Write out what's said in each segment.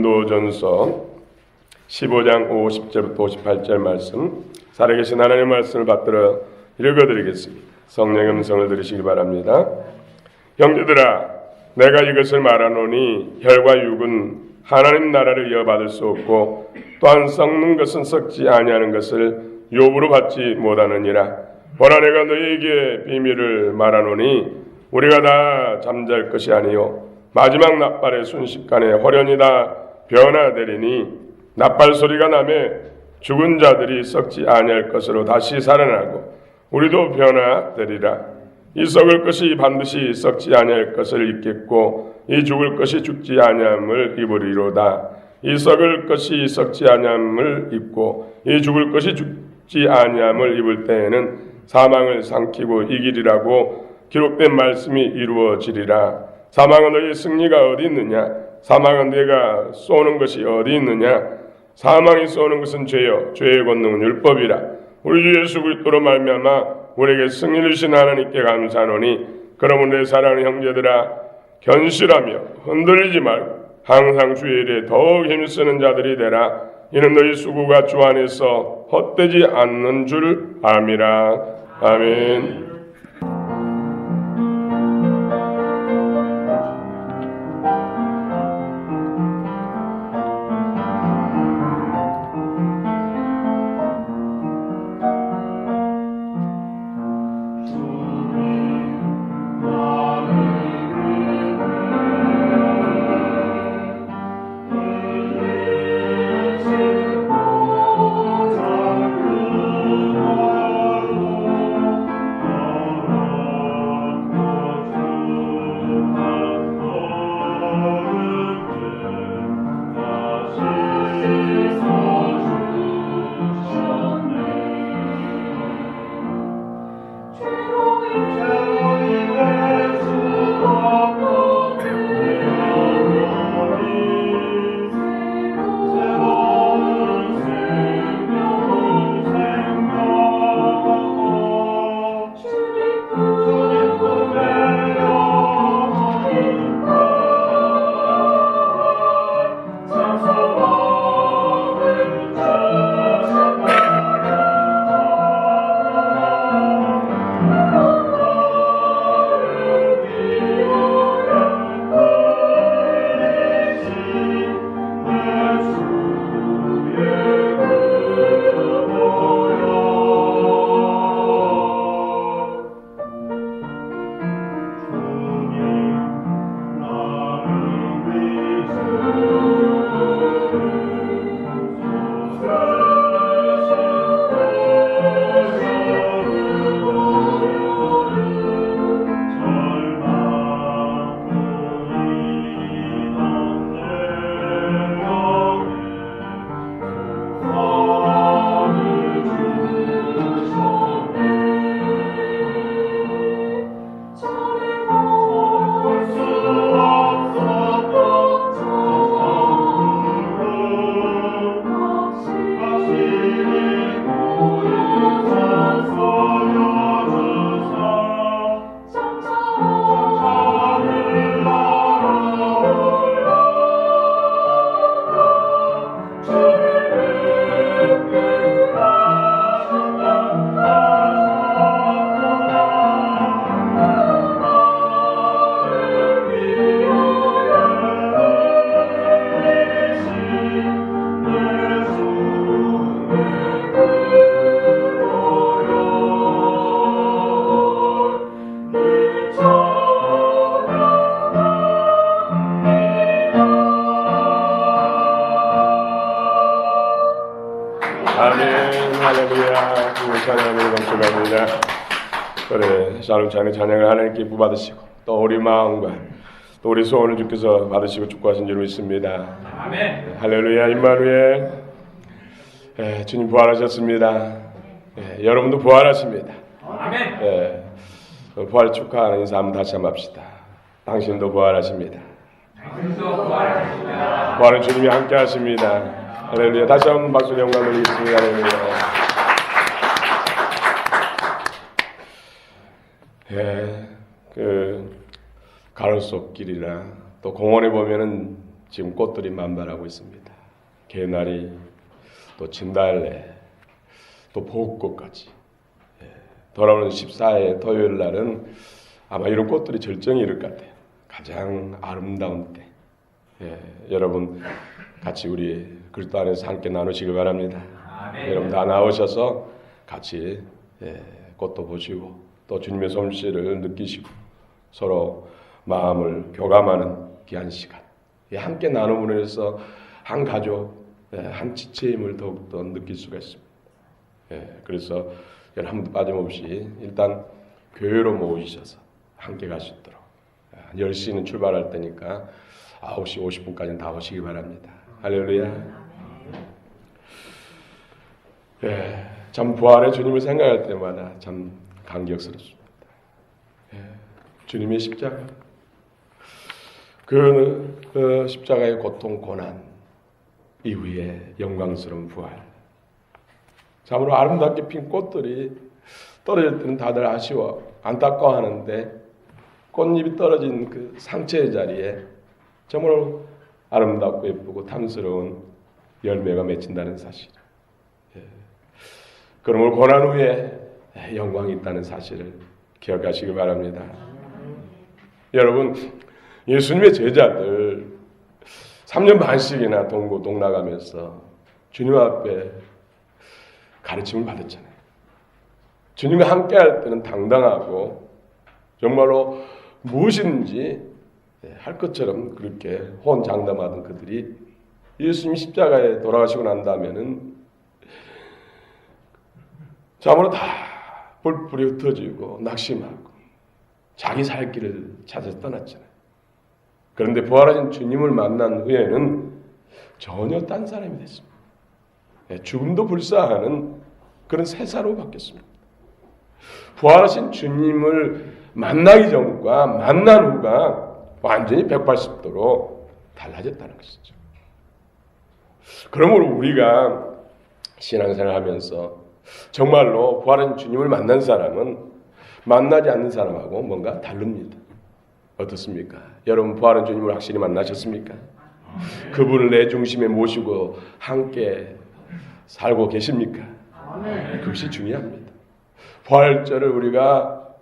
고린도전서 15장 50절부터 58절 말씀, 살아계신 하나님의 말씀을 받들어 읽어드리겠습니다. 성령의 음성을 들으시기 바랍니다. 형제들아, 내가 이것을 말하노니 혈과 육은 하나님 나라를 이어받을 수 없고, 또한 썩는 것은 썩지 아니하는 것을 욥으로 받지 못하느니라. 보라, 내가 너희에게 비밀을 말하노니 우리가 다 잠잘 것이 아니요 마지막 낫발의 순식간에 호련히 다 변화되리니, 낫발 소리가 나매 죽은 자들이 썩지 아니할 것으로 다시 살아나고 우리도 변화되리라. 이 썩을 것이 반드시 썩지 아니할 것을 입겠고, 이 죽을 것이 죽지 아니함을 입으리로다. 이 썩을 것이 썩지 아니함을 입고 이 죽을 것이 죽지 아니함을 입을 때에는 사망을 삼키고 이기리라고 기록된 말씀이 이루어지리라. 사망은 너희 승리가 어디 있느냐? 사망은 네가 쏘는 것이 어디 있느냐? 사망이 쏘는 것은 죄요, 죄의 권능은 율법이라. 우리 주 예수 그리스도로 말미암아 우리에게 승리를 주신 하나님께 감사하노니, 그러므로 내 사랑하는 형제들아, 견실하며 흔들리지 말고 항상 주의 일에 더욱 힘쓰는 자들이 되라. 이는 너희 수고가 주 안에서 헛되지 않는 줄 암이라. 아멘. 아멘. 할렐루야. 주님 찬양을 감사합니다. 그래, 샬롬찬의 찬양을 하나님께 부받으시고, 또 우리 마음과 또 우리 소원을 주께서 받으시고 축복하신 줄 믿습니다. 아멘. 할렐루야. 임마누엘. 주님 부활하셨습니다. 여러분도 부활하십니다. 아멘. 부활 축하하는 인사 한번 다시 한번 합시다. 당신도 부활하십니다. 당신도 부활하십니다. 부활은 주님이 함께 하십니다. 할렐루야. 다시 한번 박수 영광 드리겠습니다. 할렐루야. 가로수 길이나 또 공원에 보면은 지금 꽃들이 만발하고 있습니다. 개나리, 또 진달래, 또 벚꽃까지. 돌아오는 14일 토요일 날은 아마 이런 꽃들이 절정이 이를 것 같아요. 가장 아름다운 때. 여러분 같이 우리 그리스도 안에서 함께 나누시기 바랍니다. 여러분 다 나오셔서 같이 꽃도 보시고 또 주님의 솜씨를 느끼시고 서로 마음을 교감하는 귀한 시간. 함께 나눔으로 해서 한 가족, 한 지체의 힘을 더욱더 느낄 수가 있습니다. 그래서 여러분 한 번도 빠짐없이 일단 교회로 모이셔서 함께 갈 수 있도록 10시는 출발할 때니까 9시 50분까지는 다 오시기 바랍니다. 할렐루야. 참 부활의 주님을 생각할 때마다 참 감격스럽습니다. 주님의 십자가, 그 십자가의 고통, 고난 이후에 영광스러운 부활. 참으로 아름답게 핀 꽃들이 떨어질 때는 다들 아쉬워 안타까워하는데 꽃잎이 떨어진 그 상처의 자리에 정말로 아름답고 예쁘고 탐스러운 열매가 맺힌다는 사실. 그러므로 고난 후에 영광이 있다는 사실을 기억하시기 바랍니다. 여러분, 예수님의 제자들 3년 반씩이나 동고동락하면서 주님 앞에 가르침을 받았잖아요. 주님과 함께 할 때는 당당하고 정말로 무엇이든지 할 것처럼 그렇게 호언장담하던 그들이 예수님이 십자가에 돌아가시고 난 다음에는 참으로 다 뿔뿔이 흩어지고 낙심하고 자기 살 길을 찾아서 떠났잖아요. 그런데 부활하신 주님을 만난 후에는 전혀 딴 사람이 됐습니다. 죽음도 불사하는 그런 새 사람으로 바뀌었습니다. 부활하신 주님을 만나기 전과 만난 후가 완전히 180도로 달라졌다는 것이죠. 그러므로 우리가 신앙생활을 하면서 정말로 부활하신 주님을 만난 사람은 만나지 않는 사람하고 뭔가 다릅니다. 어떻습니까? 여러분 부활한 주님을 확실히 만나셨습니까? 그분을 내 중심에 모시고 함께 살고 계십니까? 그것이 중요합니다. 부활절을 우리가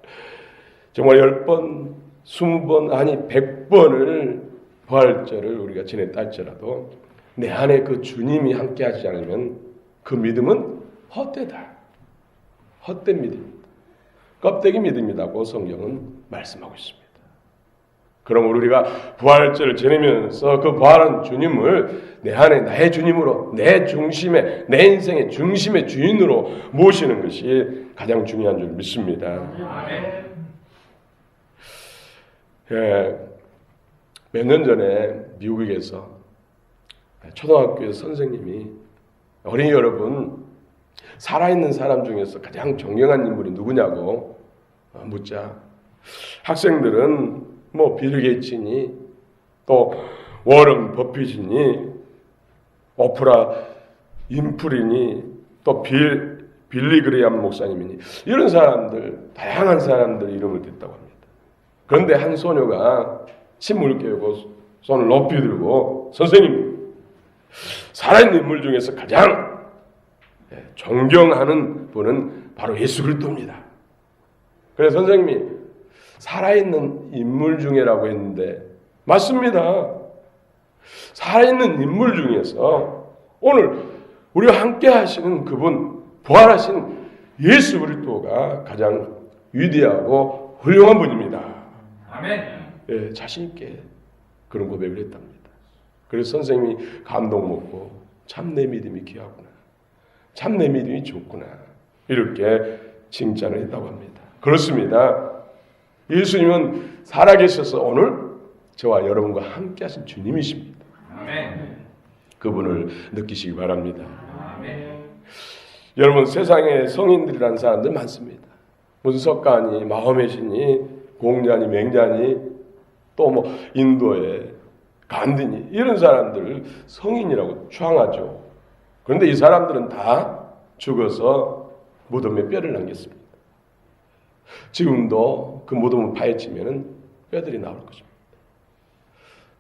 정말 10번, 20번, 아니 100번을 부활절을 우리가 지냈다 할지라도 내 안에 그 주님이 함께 하지 않으면 그 믿음은 헛되다. 헛된 믿음입니다. 껍데기 믿음이라고 성경은 말씀하고 있습니다. 그럼 우리가 부활절을 지내면서 그 부활한 주님을 내 안에 나의 주님으로, 내 중심에, 내 인생의 중심의 주인으로 모시는 것이 가장 중요한 줄 믿습니다. 몇 년 전에 미국에서 초등학교 선생님이 어린이 여러분 살아있는 사람 중에서 가장 존경한 인물이 누구냐고 묻자 학생들은 뭐 빌 게이츠니 또 워런 버핏이니 오프라 인프리니 또 빌리 그레이엄 목사님이니 이런 사람들 다양한 사람들 이름을 댔다고 합니다. 그런데 한 소녀가 침을 깨우고 손을 높이 들고 선생님 살아있는 인물 중에서 가장 존경하는 분은 바로 예수 그리스도입니다. 그래서 선생님이 살아있는 인물 중에라고 했는데 맞습니다. 살아있는 인물 중에서 오늘 우리와 함께 하시는 그분 부활하신 예수 그리스도가 가장 위대하고 훌륭한 분입니다. 아멘. 자신 있게 그런 고백을 했답니다. 그래서 선생님이 감동 먹고 참 내 믿음이 귀하구나. 참 내 믿음이 좋구나. 이렇게 칭찬을 했다고 합니다. 그렇습니다. 예수님은 살아계셔서 오늘 저와 여러분과 함께 하신 주님이십니다. 아멘. 그분을 느끼시기 바랍니다. 아멘. 여러분 세상에 성인들이라는 사람들 많습니다. 무슨 석가니, 마호메시니, 공자니, 맹자니, 또 뭐 인도의 간디니 이런 사람들을 성인이라고 추앙하죠. 그런데 이 사람들은 다 죽어서 무덤에 뼈를 남겼습니다. 지금도 그 무덤을 파헤치면 뼈들이 나올 것입니다.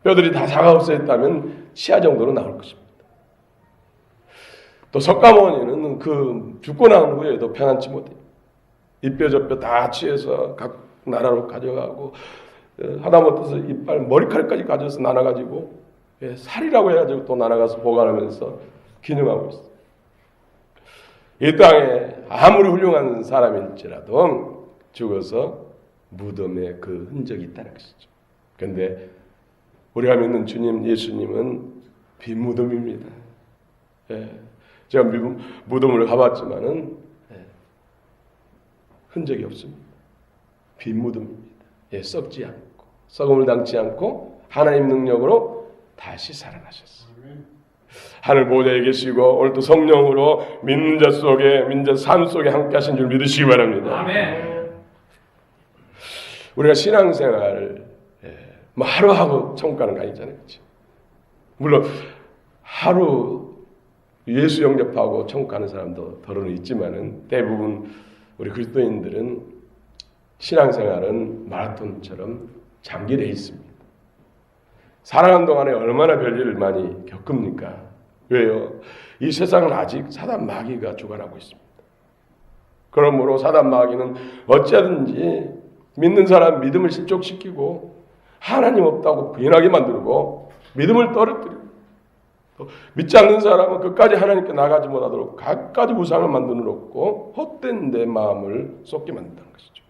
뼈들이 다 자가 없어졌다면 치아 정도로 나올 것입니다. 또 석가모니는 그 죽고 난 후에도 편안치 못해요. 이 뼈 저 뼈 다 취해서 각 나라로 가져가고 하다못해서 이빨 머리카락까지 가져서 나눠가지고 살이라고 해가지고 또 나눠가서 보관하면서 기념하고 있어요. 이 땅에 아무리 훌륭한 사람일지라도 죽어서 무덤에 그 흔적이 있다는 것이죠. 그런데 우리가 믿는 주님 예수님은 빈 무덤입니다. 제가 무덤을 가봤지만은 흔적이 없습니다. 빈 무덤입니다. 썩지 않고 썩음을 당치 않고 하나님 능력으로 다시 살아나셨어요. 하늘 보좌에 계시고 오늘도 성령으로 믿는 자 속에 믿는 자 삶 속에 함께 하신 줄 믿으시기 바랍니다. 아멘. 우리가 신앙생활을 뭐 하루 하고 천국 가는 거 아니잖아요. 그렇죠? 물론 하루 예수 영접하고 천국 가는 사람도 더러는 있지만은 대부분 우리 그리스도인들은 신앙생활은 마라톤처럼 장기 레이스입니다. 살아가는 동안에 얼마나 별일을 많이 겪습니까? 왜요? 이 세상은 아직 사단 마귀가 주관하고 있습니다. 그러므로 사단 마귀는 어찌하든지 믿는 사람 믿음을 실족시키고 하나님 없다고 부인하게 만들고 믿음을 떨어뜨리고 또 믿지 않는 사람은 끝까지 하나님께 나가지 못하도록 갖가지 우상을 만들어 놓고 헛된 내 마음을 쏟게 만든다는 것이죠.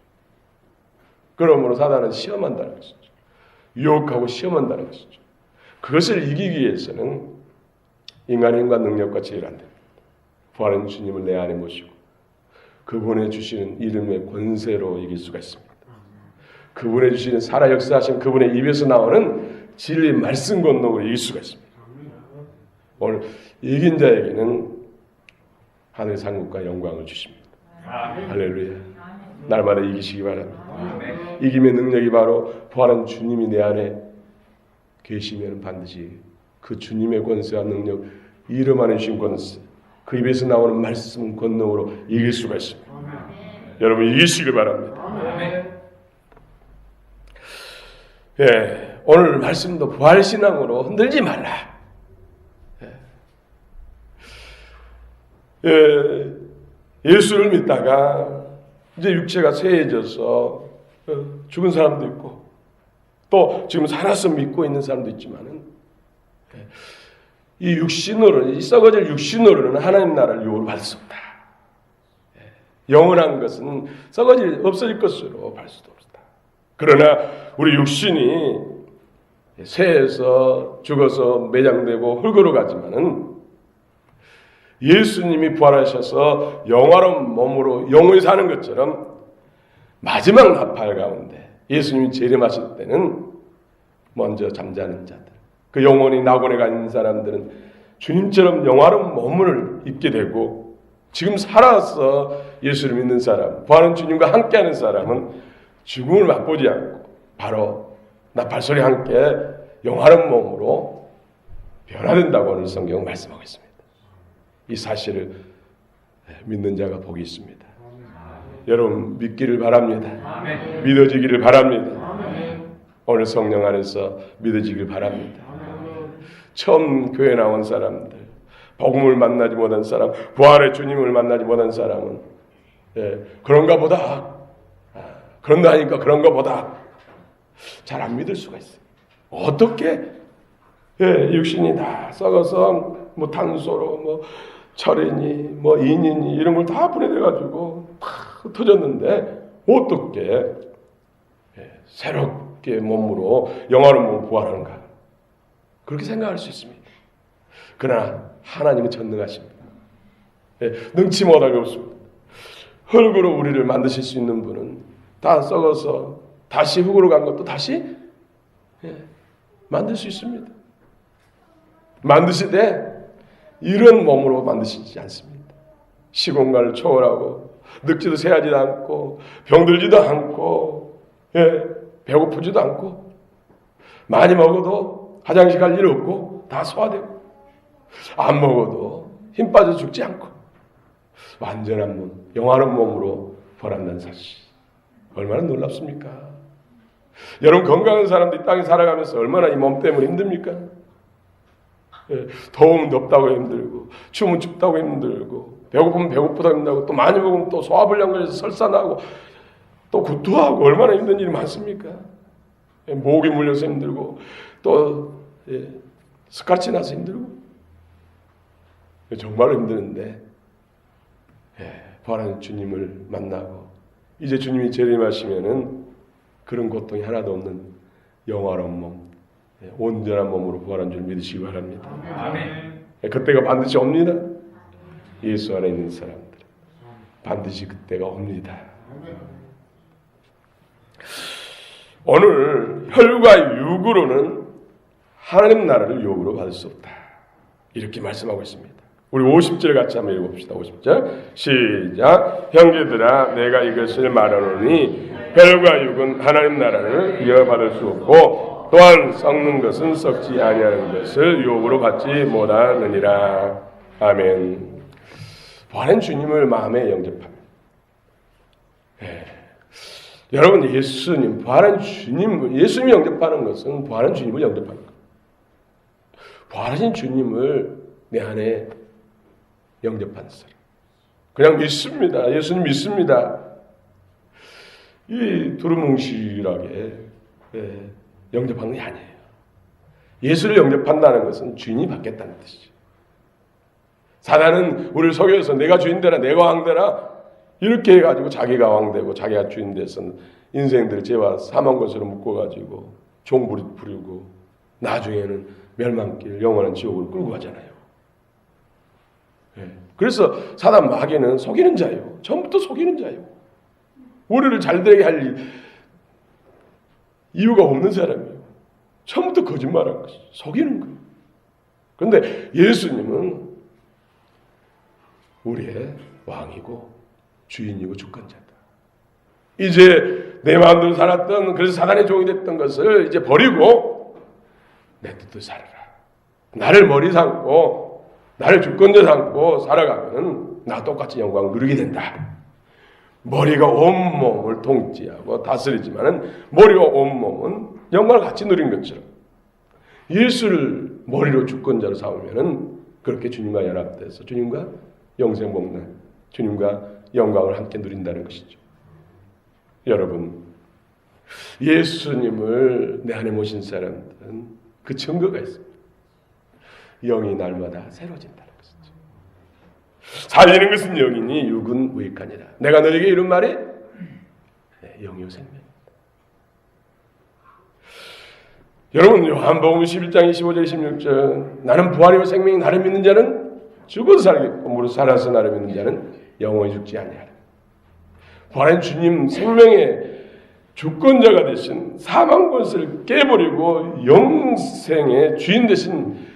그러므로 사단은 시험한다는 것이죠. 유혹하고 시험한다는 것이죠. 그것을 이기기 위해서는 인간의 힘과 능력과 지혜가 안 됩니다. 부활한 주님을 내 안에 모시고 그분의 주시는 이름의 권세로 이길 수가 있습니다. 그분의 주시는 살아 역사하신 그분의 입에서 나오는 진리의 말씀 권능으로 이길 수가 있습니다. 오늘 이긴 자에게는 하늘의 상급과 영광을 주십니다. 할렐루야. 날마다 이기시기 바랍니다. 이김의 능력이 바로 부활한 주님이 내 안에 계시면 반드시 그 주님의 권세와 능력, 이름 안에 주신 권세, 그 입에서 나오는 말씀 권능으로 이길 수가 있습니다. 여러분 이기시길 바랍니다. 오늘 말씀도 부활신앙으로 흔들지 말라. 예수를 믿다가 이제 육체가 쇠해져서 죽은 사람도 있고 또 지금 살아서 믿고 있는 사람도 있지만은 이 육신으로는 이 썩어질 육신으로는 하나님 나라를 유혹을 받을 수 없다. 영원한 것은 없어질 것으로 볼 수도 없다. 그러나 우리 육신이 쇠해서 죽어서 매장되고 흙으로 가지만은 예수님이 부활하셔서 영화로운 몸으로 영원히 사는 것처럼 마지막 나팔 가운데 예수님이 재림하실 때는 먼저 잠자는 자들, 그 영원히 낙원에 가 있는 사람들은 주님처럼 영화로운 몸을 입게 되고 지금 살아서 예수를 믿는 사람, 부활한 주님과 함께하는 사람은 죽음을 맛보지 않고 바로 나팔소리와 함께 영화로운 몸으로 변화된다고 오늘 성경은 말씀하고 있습니다. 이 사실을 믿는 자가 복이 있습니다. 여러분 믿기를 바랍니다. 아멘. 믿어지기를 바랍니다. 아멘. 오늘 성령 안에서 믿어지길 바랍니다. 처음 교회 나온 사람들, 복음을 만나지 못한 사람, 부활의 주님을 만나지 못한 사람은 그런가 보다, 그런가 하니까 그런가 보다 잘 안 믿을 수가 있어요. 어떻게 육신이 다 썩어서 뭐 탄소로 뭐 철이니 뭐 인이니 이런 걸 다 분해돼가지고 다 흩어졌는데 어떻게 새롭게 몸으로 영화로운 몸을 부활하는가 그렇게 생각할 수 있습니다. 그러나 하나님은 전능하십니다. 능치 못할 게 없습니다. 흙으로 우리를 만드실 수 있는 분은 다 썩어서 다시 흙으로 간 것도 다시 만들 수 있습니다. 만드실 때 이런 몸으로 만드시지 않습니다. 시공간을 초월하고 늙지도 새하지도 않고 병들지도 않고 배고프지도 않고 많이 먹어도 화장실 갈 일 없고 다 소화되고 안 먹어도 힘 빠져 죽지 않고 완전한 몸, 영화로운 몸으로 부활한다는 사실 얼마나 놀랍습니까? 여러분 건강한 사람들이 땅에 살아가면서 얼마나 이 몸 때문에 힘듭니까? 예, 더우면 덥다고 힘들고 추우면 춥다고 힘들고 배고프면 배고프다고 힘들고 또 많이 먹으면 또 소화불량 걸려서 설사나고 또 구토하고 얼마나 힘든 일이 많습니까? 예, 목이 물려서 힘들고 또 스카치 나서 힘들고 정말로 힘드는데 부활한 주님을 만나고 이제 주님이 재림하시면은 그런 고통이 하나도 없는 영화로운 몸, 온전한 몸으로 부활한 줄 믿으시기 바랍니다. 아멘. 그때가 반드시 옵니다. 예수 안에 있는 사람들 반드시 그때가 옵니다. 오늘 혈과 육으로는 하나님 나라를 욕으로 받을 수 없다. 이렇게 말씀하고 있습니다. 우리 50절 같이 한번 읽어봅시다. 50절 시작. 형제들아 내가 이것을 말하노니 혈과 육은 하나님 나라를 이어받을 수 없고 또한 썩는 것은 썩지 아니하는 것을 욕으로 받지 못하느니라. 아멘. 부활한 주님을 마음에 영접합니다. 여러분 예수님 부활한 주님 예수님을 영접하는 것은 부활한 주님을 영접하는 것. 부활하신 주님을 내 안에 영접하는 사람. 그냥 믿습니다. 예수님 믿습니다. 이 두루뭉실하게 영접하는 게 아니에요. 예수를 영접한다는 것은 주인이 바뀌었다는 뜻이죠. 사단은 우리를 속여서 내가 주인 되라 내가 왕 되라 이렇게 해가지고 자기가 왕 되고 자기가 주인 돼서 인생들을 죄와 사망 것으로 묶어가지고 종 부리고 나중에는 멸망길 영원한 지옥으로 끌고 가잖아요. 그래서 사단 마귀는 속이는 자예요. 처음부터 속이는 자예요. 우리를 잘되게 할 이유가 없는 사람이에요. 처음부터 거짓말한 것이죠. 속이는 거예요. 그런데 예수님은 우리의 왕이고 주인이고 주권자다. 이제 내 마음대로 살았던 그래서 사단의 종이 됐던 것을 이제 버리고 내 뜻대로 살아라. 나를 머리 삼고 나를 주권자 삼고 살아가면 나 똑같이 영광을 누리게 된다. 머리가 온몸을 통치하고 다스리지만은 머리와 온몸은 영광을 같이 누린 것처럼 예수를 머리로 주권자로 삼으면은 그렇게 주님과 연합돼서 주님과 영생복락, 주님과 영광을 함께 누린다는 것이죠. 여러분, 예수님을 내 안에 모신 사람들은 그 증거가 있습니다. 영이 날마다 새로워진다는 것이죠. 살리는 것은 영이니 육은 무익하니라. 내가 너에게 이런 말이 영이요 생명입니다. 여러분 요한복음 11장 25절 26절 나는 부활이요 생명이 나를 믿는 자는 죽어도 살겠고 무릇 살아서 나를 믿는 자는 영원히 죽지 아니하라. 부활한 주님 생명의 주권자가 되신 사망 권세를 깨버리고 영생의 주인 되신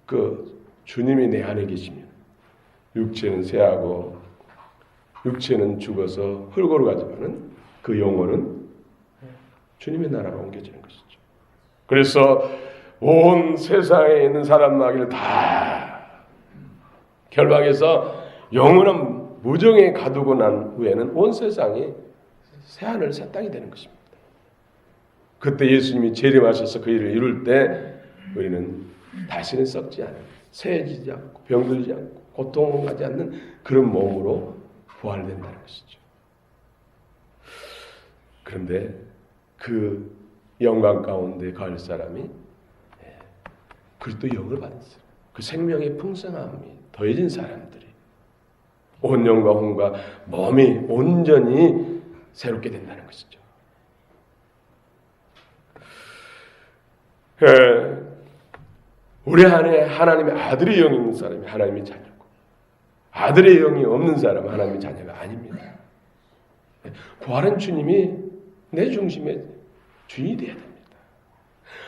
그 주님이 내 안에 계시면 육체는 쇠하고 육체는 죽어서 흙으로 가지만은 그 영혼은 주님의 나라로 옮겨지는 것이죠. 그래서 온 세상에 있는 사람 마귀를 다 결박해서 영원한 무정에 가두고 난 후에는 온 세상이 새하늘 새 땅이 되는 것입니다. 그때 예수님이 재림하셔서 그 일을 이룰 때 우리는 다시는 썩지 않은 쇠해지지 않고 병들지 않고 고통하지 않는 그런 몸으로 부활된다는 것이죠. 그런데 그 영광 가운데 갈 사람이 그리스도 영을 받은 사람, 그 생명의 풍성함이 더해진 사람들이 온 영과 혼과 몸이 온전히 새롭게 된다는 것이죠. 우리 안에 하나님의 아들의 영이 있는 사람이 하나님의 자녀고 아들의 영이 없는 사람은 하나님의 자녀가 아닙니다. 부활한 주님이 내 중심의 주인이 되어야 됩니다.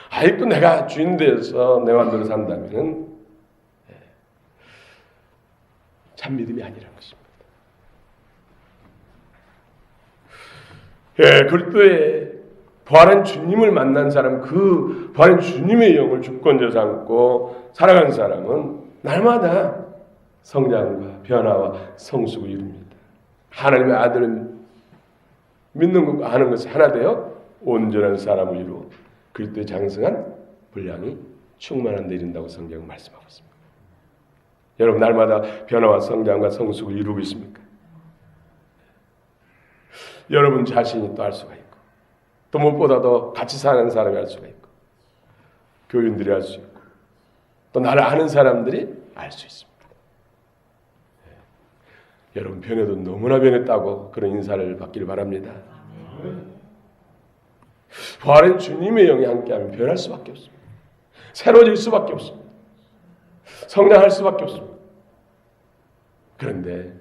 아직도 내가 주인 되어서 내 마음대로 산다면 참 믿음이 아니라는 것입니다. 그리스도의 부활한 주님을 만난 사람, 그 부활한 주님의 영을 주권자 삼고 살아간 사람은 날마다 성장과 변화와 성숙을 이룹니다. 하나님의 아들을 믿는 것과 아는 것이 하나 되어 온전한 사람을 이루어 그리스도의 장성한 분량이 충만한 데 이른다고 성경은 말씀하고 있습니다. 여러분 날마다 변화와 성장과 성숙을 이루고 있습니까? 여러분 자신이 또 할 수가 있고 또 무엇보다도 같이 사는 사람이 할 수가 있고 교인들이 할 수 있고 또 나를 아는 사람들이 알 수 있습니다. 여러분 변해도 너무나 변했다고 그런 인사를 받기를 바랍니다. 부활은 주님의 영이 함께하면 변할 수밖에 없습니다. 새로워질 수밖에 없습니다. 성장할 수밖에 없습니다. 그런데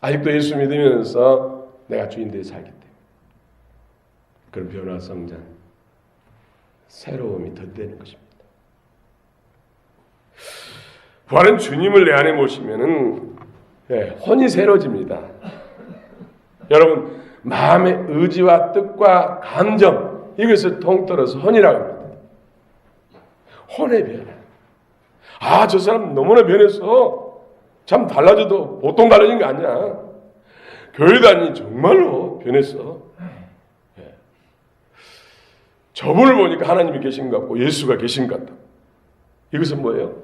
아직도 예수 믿으면서 내가 주인되어 살기 때문에 그런 변화, 성장, 새로움이 더되는 것입니다. 부활은 주님을 내 안에 모시면은 혼이 새로워집니다. 여러분 마음의 의지와 뜻과 감정 이것을 통틀어서 혼이라고 합니다. 혼의 변화. 저 사람 너무나 변해서 참 달라져도 보통 달라진 거 아니야. 교회 다니니 정말로 변했어. 저분을 보니까 하나님이 계신 것 같고 예수가 계신 것 같다. 이것은 뭐예요?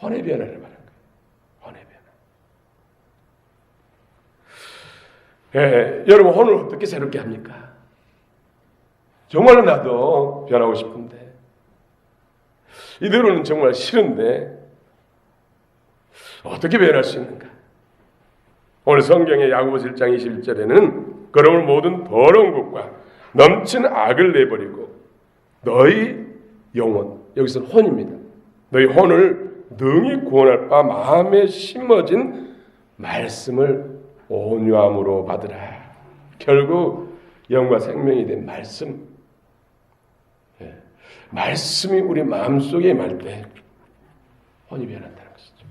혼의 변화를 말하는 거예요. 혼의 변화. 여러분 혼을 어떻게 새롭게 합니까? 정말로 나도 변하고 싶은데 이대로는 정말 싫은데 어떻게 변할 수 있는가? 오늘 성경의 야고보서 1장 21절에는 그러므로 모든 더러운 것과 넘치는 악을 내버리고 너희 영혼, 여기서는 혼입니다. 너희 혼을 능히 구원할 바 마음에 심어진 말씀을 온유함으로 받으라. 결국 영과 생명이 된 말씀, 말씀이 우리 마음속에 임할 때 혼이 변한다는 것이죠.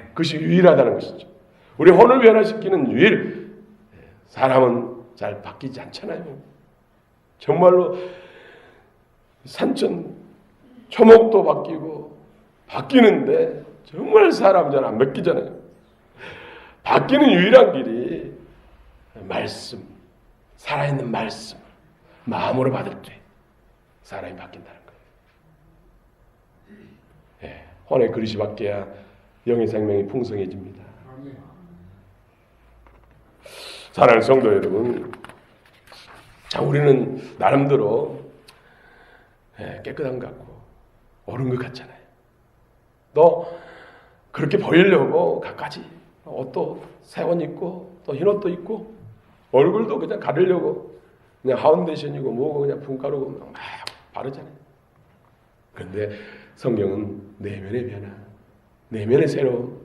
그것이 유일하다는 것이죠. 우리 혼을 변화시키는 유일, 사람은 잘 바뀌지 않잖아요. 정말로 산천 초목도 바뀌고 바뀌는데 정말 사람 잘 안 바뀌잖아요. 바뀌는 유일한 길이 말씀, 살아있는 말씀, 마음으로 받을 때 사람이 바뀐다는 거예요. 혼의 그릇이 바뀌어야 영의 생명이 풍성해집니다. 사랑하는 성도 여러분, 우리는 나름대로 깨끗한 것 같고 옳은 것 같잖아요. 또 그렇게 보이려고 갖가지 옷도 새 옷 입고 또 흰 옷도 입고 얼굴도 그냥 가리려고 그냥 파운데이션이고 뭐고 그냥 분가루고 막 바르잖아요. 그런데 성경은 내면의 변화, 내면의 새로움,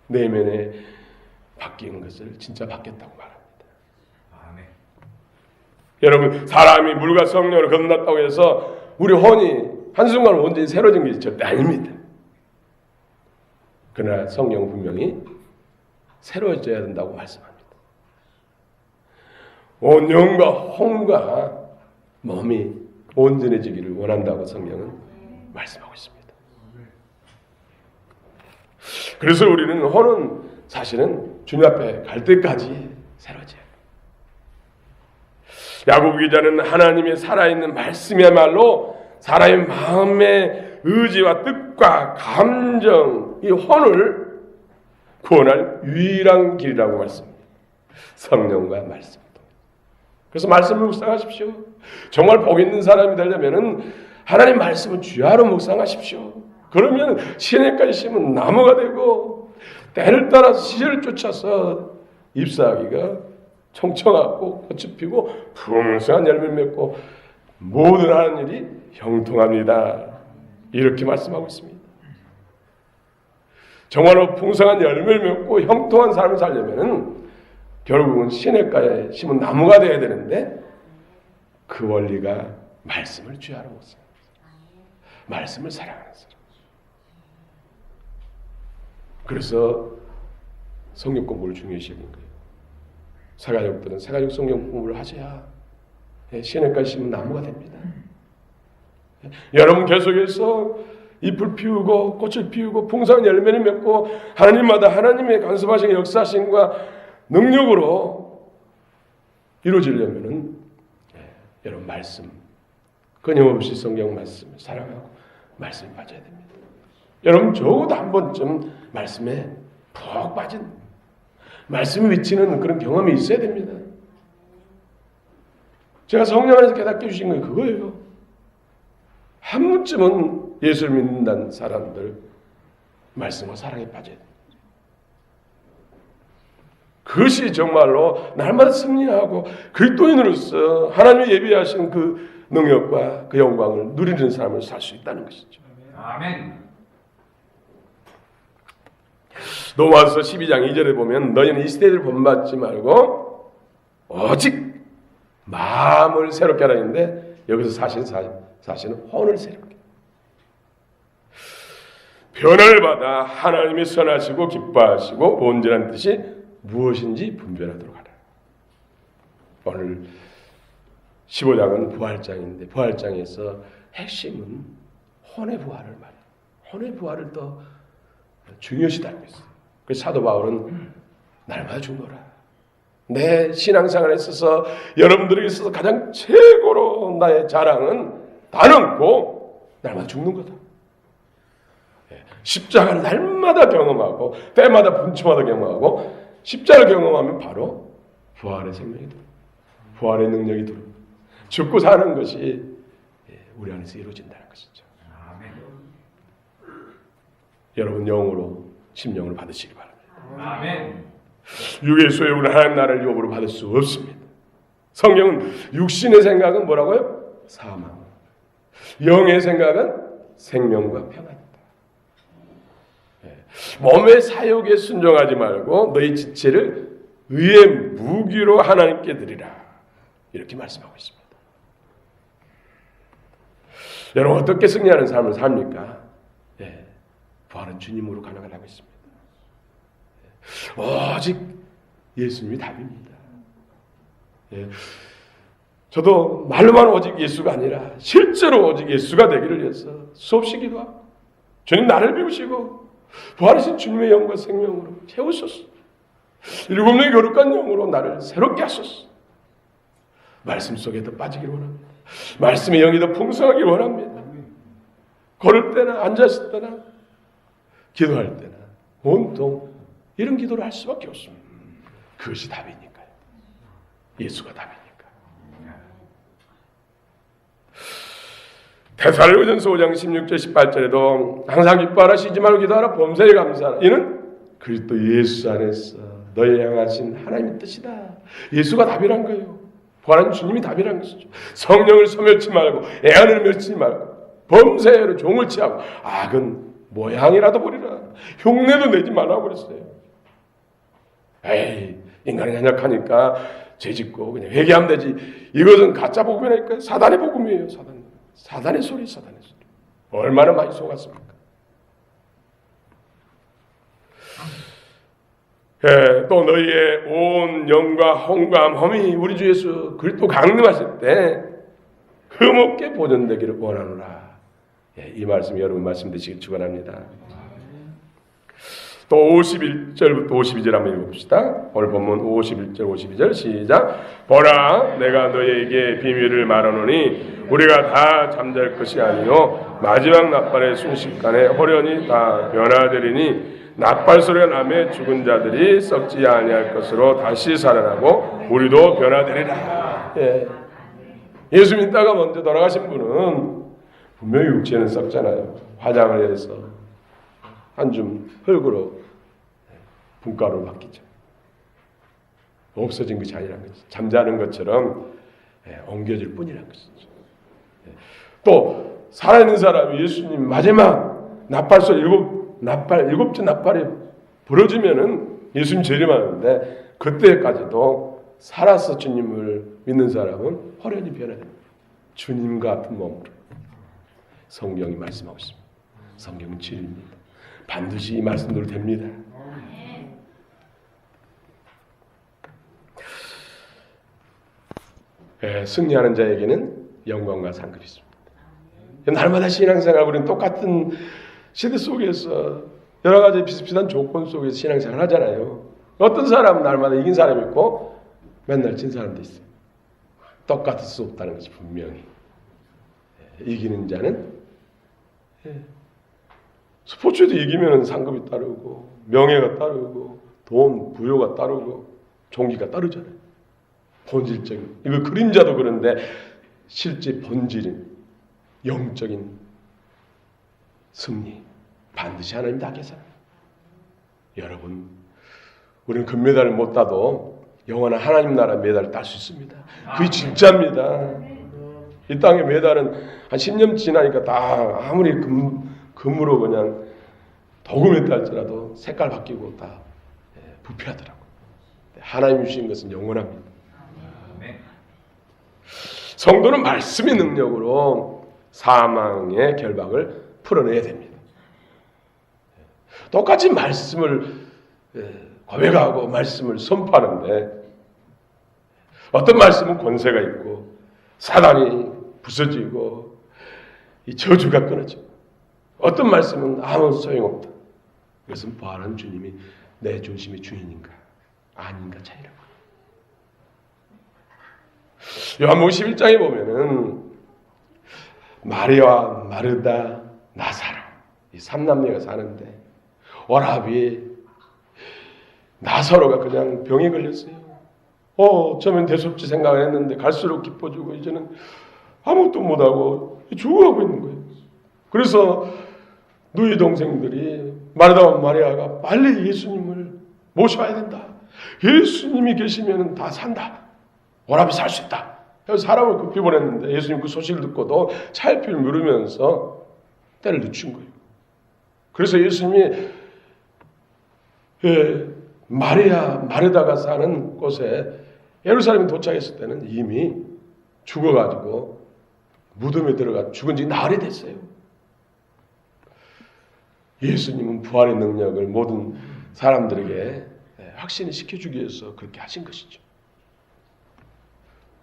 내면의 바뀌는 것을 진짜 바뀌었다고 말합니다. 아멘. 여러분 사람이 물과 성령으로 거듭났다고 해서 우리 혼이 한순간 온전히 새로워진 게 절대 아닙니다. 그러나 성경은 분명히 새로워져야 된다고 말씀합니다. 온 영과 혼과 몸이 온전해지기를 원한다고 성경은 말씀하고 있습니다. 그래서 우리는 혼은 사실은 주님 앞에 갈 때까지 새로워져요. 야고보 기자는 하나님의 살아있는 말씀이야말로 사람의 마음의 의지와 뜻과 감정, 이 혼을 구원할 유일한 길이라고 말씀합니다. 성령과 말씀. 그래서 말씀을 묵상하십시오. 정말 복 있는 사람이 되려면은 하나님 말씀을 주야로 묵상하십시오. 그러면 시내까지 심은 나무가 되고 때를 따라서 시절을 쫓아서 잎사귀가 청청하고 꽃이 피고 풍성한 열매를 맺고 모든 하는 일이 형통합니다. 이렇게 말씀하고 있습니다. 정말로 풍성한 열매를 맺고 형통한 삶을 살려면은 결국은 시냇가에 심은 나무가 되어야 되는데 그 원리가 말씀을 주야로 묵상하는 사람, 말씀을 사랑하는 사람. 그래서 성경 공부를 중요시 여긴 거예요. 새가족들은 새가족 성경 공부를 하셔야 시냇가에 심은 나무가 됩니다. 여러분 계속해서 잎을 피우고 꽃을 피우고 풍성한 열매를 맺고 하나님마다 하나님의 간섭하신 역사하심과 능력으로 이루어지려면은 여러분 말씀, 끊임없이 성경 말씀을 사랑하고 말씀에 빠져야 됩니다. 여러분 적어도 한 번쯤 말씀에 푹 빠진 말씀에 미치는 그런 경험이 있어야 됩니다. 제가 성령 안에서 깨닫게 주신 건 그거예요. 한 번쯤은 예수를 믿는다는 사람들 말씀과 사랑에 빠져야 됩니다. 그것이 정말로 날마다 승리하고 그리스도인으로서 하나님이 예비하신 그 능력과 그 영광을 누리는 사람을 살 수 있다는 것이죠. 아멘. 로마서 12장 2절에 보면 너희는 이 시대를 본받지 말고 오직 마음을 새롭게 하라 했는데 여기서 사실은 혼을 새롭게 변화를 받아 하나님이 선하시고 기뻐하시고 온전한 뜻이 무엇인지 분별하도록 하라. 오늘 15장은 부활장인데 부활장에서 핵심은 혼의 부활을 말해요. 혼의 부활을 더 중요시 다루고 있어요. 그래서 사도 바울은 날마다 죽노라. 내 신앙생활에 있어서 여러분들에게 있어서 가장 최고로 나의 자랑은 다 넘고 날마다 죽는 거다. 십자가를 날마다 경험하고 때마다 분침마다 경험하고 십자가를 경험하면 바로 부활의 생명이 들어, 부활의 능력이 들어, 죽고 사는 것이 우리 안에서 이루어진다는 것이죠. 아멘. 여러분 영으로 심령으로 받으시기 바랍니다. 아멘. 육의 소욕은 하나님 나라를 유업으로 받을 수 없습니다. 성경은 육신의 생각은 뭐라고요? 사망. 영의 생각은 생명과 평안이다. 몸의 사욕에 순종하지 말고 너희 지체를 의의 무기로 하나님께 드리라. 이렇게 말씀하고 있습니다. 여러분 어떻게 승리하는 삶을 삽니까? 부활은 주님으로 가능하다고 있습니다. 오직 예수님이 답입니다. 저도 말로만 오직 예수가 아니라 실제로 오직 예수가 되기를 위해서 수없이 기도하고 주님 나를 비우시고 부활하신 주님의 영과 생명으로 채우소서. 7명의 거룩한 영으로 나를 새롭게 하소서. 말씀 속에 더 빠지기를 원합니다. 말씀의 영이 더 풍성하길 원합니다. 걸을 때나 앉았을 때나 기도할 때나 온통 이런 기도를 할 수밖에 없습니다. 그것이 답이니까요. 예수가 답이니까. 데살로니가전서 5장 16절 18절에도 항상 기뻐하라 쉬지 말고 기도하라 범사에 감사하라. 이는 그리스도 예수 안에서 너희 향하신 하나님의 뜻이다. 예수가 답이란 거예요. 부활한 주님이 답이란 것이죠. 성령을 소멸치 말고 애안을 멸치 말고 범사에로 종을 취하고 악은 모양이라도 보리라. 흉내도 내지 말라고 그랬어요. 에이 인간이 연약하니까 죄짓고 그냥 회개하면 되지. 이것은 가짜 복음이라니까요. 사단의 복음이에요. 사단의 소리. 얼마나 많이 속았습니까? 또 너희의 온 영과 홍감함이 우리 주 예수 그리스도 강림하실 때 흠없게 보존되기를 원하노라. 이 말씀 여러분 말씀 되시길 축원합니다. 또 51절부터 52절 한번 읽어봅시다. 오늘 본문 51절 52절 시작. 보라 내가 너희에게 비밀을 말하노니 우리가 다 잠잘 것이 아니요 마지막 나팔의 순식간에 호련히 다 변화되리니 나팔 소리가 나매 죽은 자들이 썩지 아니할 것으로 다시 살아나고 우리도 변화되리라. 예수 믿다가 먼저 돌아가신 분은 분명히 육체는 썩잖아요. 화장을 해서 한 줌 흙으로 분가루로 바뀌죠. 없어진 것이 아니라는 거죠. 잠자는 것처럼 옮겨질 뿐이라는 것이죠. 또 살아있는 사람이 예수님 마지막 나팔 소리 일곱째 나팔이 부러지면은 예수님 재림하는데 그때까지도 살아서 주님을 믿는 사람은 호련히 변화됩니다. 주님 같은 몸으로. 성경이 말씀하고 있습니다. 성경은 진리입니다. 반드시 이 말씀대로 됩니다. 승리하는 자에게는 영광과 상급이 있습니다. 날마다 신앙생활 우리는 똑같은 시대 속에서 여러 가지 비슷비슷한 조건 속에서 신앙생활 하잖아요. 어떤 사람은 날마다 이긴 사람이 있고 맨날 진 사람도 있어요. 똑같을 수 없다는 것이 분명히. 이기는 자는 스포츠에도 이기면 상금이 따르고 명예가 따르고 돈, 부여가 따르고 종기가 따르잖아요. 본질적인. 이거 그림자도 그런데 실제 본질인 영적인 승리 반드시 하나님 다 계산해요. 여러분, 우리는 금메달을 못 따도 영원한 하나님 나라 메달을 딸 수 있습니다. 그게 진짜입니다. 이 땅의 메달은 한 10년 지나니까 다 아무리 금으로 그냥 도금에 딸지라도 색깔 바뀌고 다 부패하더라고요. 하나님 주신 것은 영원합니다. 성도는 말씀의 능력으로 사망의 결박을 풀어내야 됩니다. 똑같이 말씀을 고백하고 말씀을 선포하는데 어떤 말씀은 권세가 있고 사단이 부서지고 이 저주가 끊어지고 어떤 말씀은 아무 소용없다. 그것은 부활한 주님이 내 중심의 주인인가 아닌가 차이라고. 요한복음 11장에 보면은 마리아와 마르다, 나사로 이 삼남매가 사는데 오라비에 나사로가 그냥 병에 걸렸어요. 처음엔 대수롭지 생각을 했는데 갈수록 기뻐지고 이제는 아무것도 못하고 죽어가고 있는 거예요. 그래서 너희 동생들이 마르다와 마리아가 빨리 예수님을 모셔야 된다. 예수님이 계시면 다 산다. 오라비 살 수 있다. 그래서 사람을 급히 보냈는데 예수님 그 소식을 듣고도 차일피일 누르면서 때를 늦춘 거예요. 그래서 예수님이 마르다가 사는 곳에 예루살렘에 도착했을 때는 이미 죽어가지고 무덤에 들어가 죽은 지 나흘이 됐어요. 예수님은 부활의 능력을 모든 사람들에게 확신을 시켜주기 위해서 그렇게 하신 것이죠.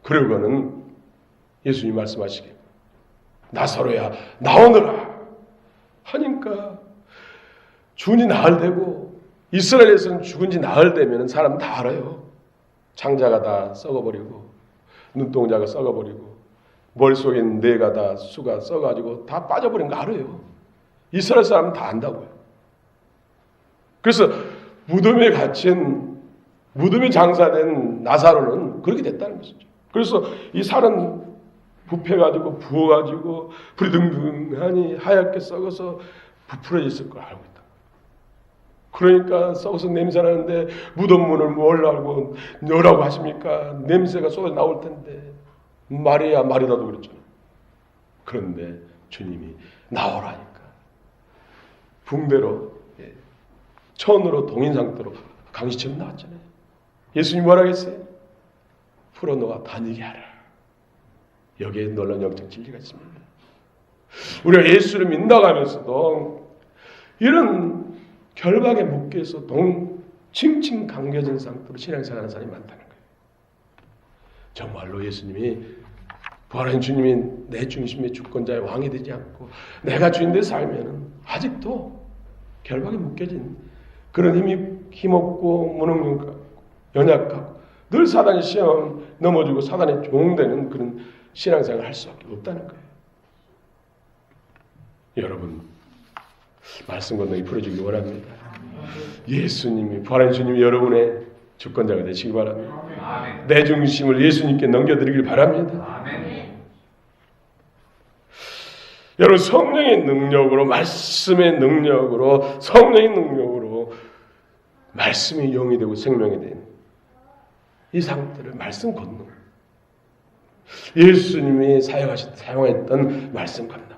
그러고는 예수님이 말씀하시길 나사로야 나오너라 하니까 죽은 지 나흘 되고 이스라엘에서는 죽은 지 나흘 되면 사람 다 알아요. 창자가 다 썩어버리고 눈동자가 썩어버리고 머릿속에 있는 뇌가 다 수가 썩어가지고 다 빠져버린 거 알아요. 이스라엘 사람은 다 안다고요. 그래서 무덤에 갇힌 무덤에 장사된 나사로는 그렇게 됐다는 것이죠. 그래서 이 살은 부패가지고 부어가지고 불이 등등하니 하얗게 썩어서 부풀어져 있을 걸 알고 있다. 그러니까 썩어서 냄새 나는데 무덤 문을 뭘 알고 열라고 하십니까? 냄새가 쏟아 나올 텐데 마리아 마르다도 그랬잖아요. 그런데 주님이 나오라니까 붕대로 천으로 동인 상태로 강시처럼 나왔잖아요. 예수님이 뭐라고 했어요? 풀어놓아 다니게 하라. 여기에 놀라운 영적 진리가 있습니다. 우리가 예수를 믿나가면서도 이런 결박에 묶여서 칭칭 감겨진 상태로 신앙생활하는 사람이 많다는 거예요. 정말로 예수님이 부활한 주님이 내 중심의 주권자의 왕이 되지 않고 내가 주인데 살면 아직도 결박에 묶여진 그런 힘없고 무능력하고 연약하고 늘 사단의 시험 넘어지고 사단의 종되는 그런 신앙생활을 할 수밖에 없다는 거예요. 여러분 말씀 건너기 풀어주기 원합니다. 예수님이 부활한 주님이 여러분의 주권자가 되시기 바랍니다. 아멘. 내 중심을 예수님께 넘겨드리길 바랍니다. 아멘. 여러분 성령의 능력으로 말씀의 능력으로 성령의 능력으로 말씀이 영이 되고 생명이 된 이 상태를 말씀 건너 예수님이 사용했던 말씀 건너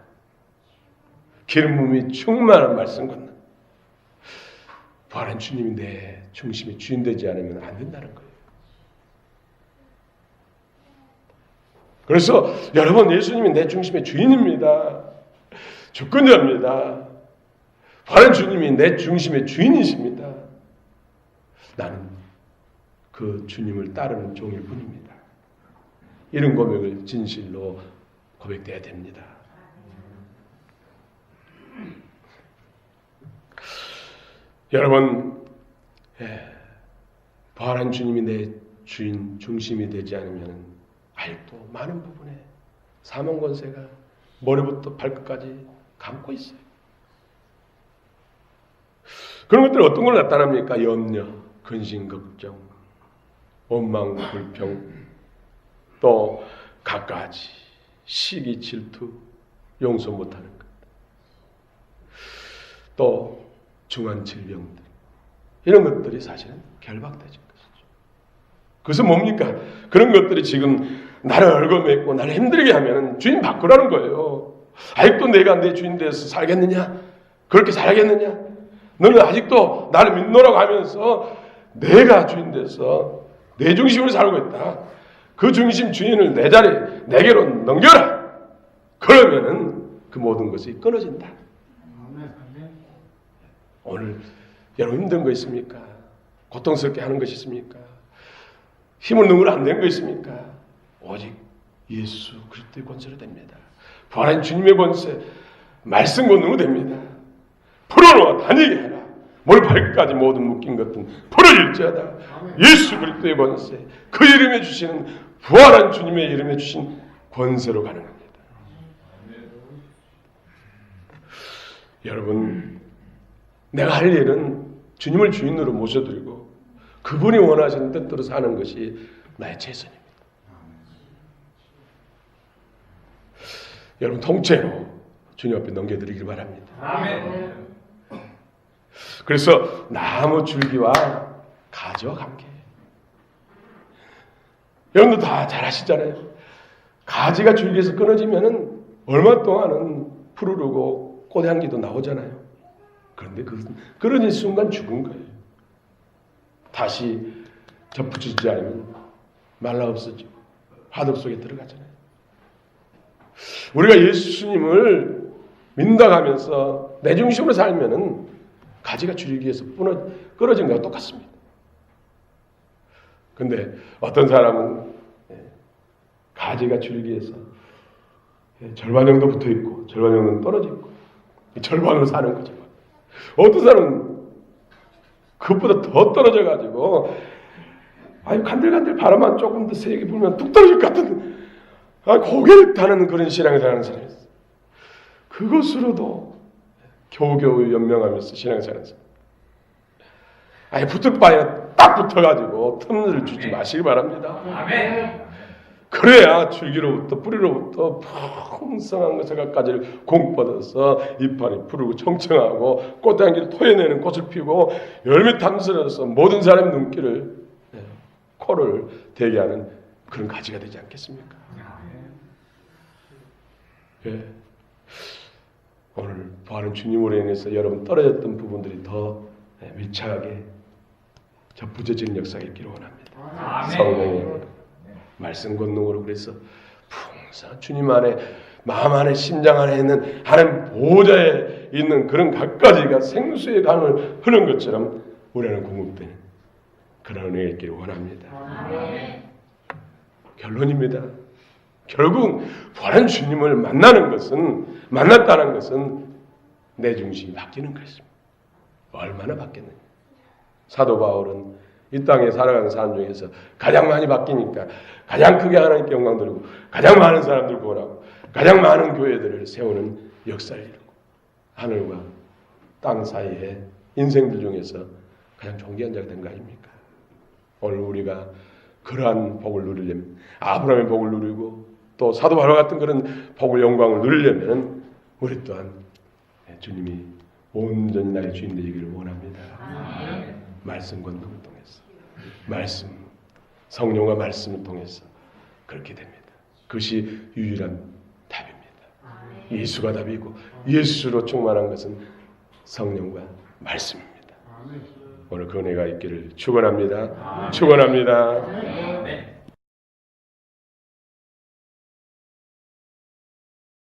기름 부음이 충만한 말씀 건너 부활한 주님이 내 중심의 주인 되지 않으면 안 된다는 거예요. 그래서 여러분 예수님이 내 중심의 주인입니다. 주권자입니다. 부활한 주님이 내 중심의 주인이십니다. 나는 그 주님을 따르는 종일 뿐입니다. 이런 고백을 진실로 고백돼야 됩니다. 여러분 부활한 주님이 내 주인 중심이 되지 않으면 아직도 많은 부분에 사망 권세가 머리부터 발끝까지 감고 있어요. 그런 것들은 어떤 걸 나타납니까? 염려, 근심, 걱정, 원망, 불평, 또 갖가지, 시기, 질투, 용서 못하는 것, 또 중한 질병들, 이런 것들이 사실은 결박되는 것이죠. 그래서 뭡니까? 그런 것들이 지금 나를 얽어맺고 나를 힘들게 하면 주인 바꾸라는 거예요. 아직도 내가 내 주인 돼서 살겠느냐? 그렇게 살겠느냐? 너는 아직도 나를 믿노라고 하면서 내가 주인 돼서 내 중심으로 살고 있다. 그 중심 주인을 내 자리에 내게로 넘겨라. 그러면은 그 모든 것이 끊어진다. 오늘 여러분 힘든 거 있습니까? 고통스럽게 하는 것이 있습니까? 힘을 누구나 안 되는 거 있습니까? 오직 예수 그리스도의 권세로 됩니다. 부활한 주님의 권세, 말씀 권능으로 됩니다. 풀어놓아 다니게 해라. 머리 발끝까지 모든 묶인 것은 풀어질지어다. 예수 그리스도의 권세, 그 이름에 주시는 부활한 주님의 이름에 주신 권세로 가능합니다. 여러분, 내가 할 일은 주님을 주인으로 모셔드리고 그분이 원하시는 뜻대로 사는 것이 나의 최선입니다. 여러분 통째로 주님 앞에 넘겨드리길 바랍니다. 아멘. 그래서 나무 줄기와 가지와 관계. 여러분도 다 잘 아시잖아요. 가지가 줄기에서 끊어지면은 얼마 동안은 푸르르고 꽃향기도 나오잖아요. 그런데 그 끊어진 순간 죽은 거예요. 다시 접붙이지 않으면 말라 없어지고 화덕 속에 들어가잖아요. 우리가 예수님을 믿는다면서 내 중심으로 살면은 가지가 줄기에서 끊어진 거와 똑같습니다. 근데 어떤 사람은 가지가 줄기에서 절반 정도 붙어 있고 절반 정도는 떨어져 있고 절반으로 사는 거죠. 어떤 사람은 그것보다 더 떨어져 가지고 간들간들 바람만 조금 더 세게 불면 뚝 떨어질 것 같은 고개를 타는 그런 신앙생활을 하는 사람이 있어요. 그것으로도 겨우겨우 연명하면서 신앙생활을 하는 사람. 붙을 바에 딱 붙어가지고 틈을 주지 마시기 바랍니다. 아멘. 그래야 줄기로부터 뿌리로부터 풍성한 것까지를 공뻗어서 잎판이 푸르고 청청하고 꽃향기를 토해내는 꽃을 피우고 열매 탐스러서 모든 사람의 눈길을 코를 대게 하는 그런 가지가 되지 않겠습니까? 예. 오늘 부활한 주님으로 인해서 여러분 떨어졌던 부분들이 더 밀착하게 접붙여지는 역사가 있기를 원합니다. 아멘. 성령의 말씀 권능으로 그래서 풍성한 주님 안에 마음 안에 심장 안에 있는 하나님 보호자에 있는 그런 갖가지가 생수의 강을 흐르는 것처럼 우리는 공급되는 그런 은혜가 있기를 원합니다. 아멘. 결론입니다. 결국 부활한 주님을 만났다는 것은 내 중심이 바뀌는 것입니다. 얼마나 바뀌느냐. 사도 바울은 이 땅에 살아가는 사람 중에서 가장 많이 바뀌니까 가장 크게 하나님께 영광 돌리고 가장 많은 사람들 구원하고 가장 많은 교회들을 세우는 역사를 이루고 하늘과 땅 사이에 인생들 중에서 가장 존귀한 자가 된 거 아닙니까? 오늘 우리가 그러한 복을 누리려면 아브라함의 복을 누리고 또 사도 바울 같은 그런 복을 영광을 누리려면 우리 또한 주님이 온전히 나의 주인 되기를 원합니다. 말씀 권능을 통해서 말씀 성령과 말씀을 통해서 그렇게 됩니다. 그것이 유일한 답입니다. 예수가 답이고 예수로 충만한 것은 성령과 말씀입니다. 오늘 그 은혜가 있기를 축원합니다. 축원합니다.